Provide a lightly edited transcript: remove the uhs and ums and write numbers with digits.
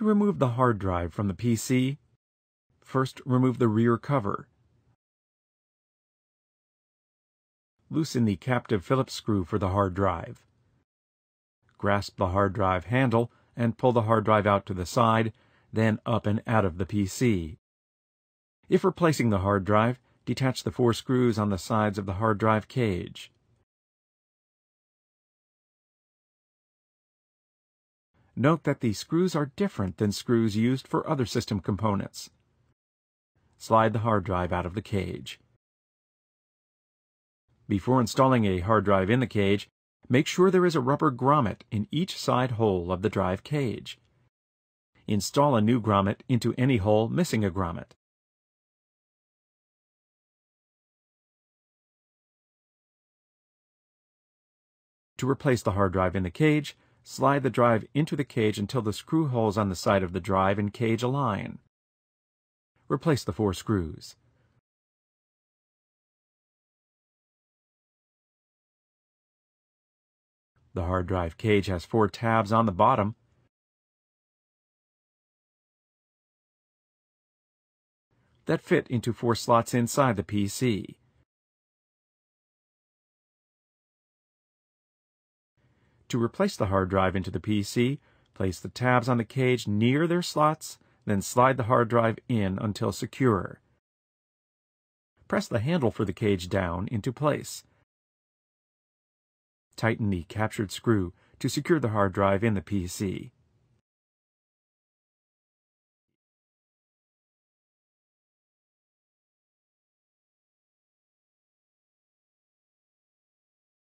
To remove the hard drive from the PC, first remove the rear cover. Loosen the captive Phillips screw for the hard drive. Grasp the hard drive handle and pull the hard drive out to the side, then up and out of the PC. If replacing the hard drive, detach the 4 screws on the sides of the hard drive cage. Note that the screws are different than screws used for other system components. Slide the hard drive out of the cage. Before installing a hard drive in the cage, make sure there is a rubber grommet in each side hole of the drive cage. Install a new grommet into any hole missing a grommet. To replace the hard drive in the cage, slide the drive into the cage until the screw holes on the side of the drive and cage align. Replace the 4 screws. The hard drive cage has 4 tabs on the bottom. That fit into 4 slots inside the PC. To replace the hard drive into the PC, place the tabs on the cage near their slots, then slide the hard drive in until secure. Press the handle for the cage down into place. Tighten the captured screw to secure the hard drive in the PC.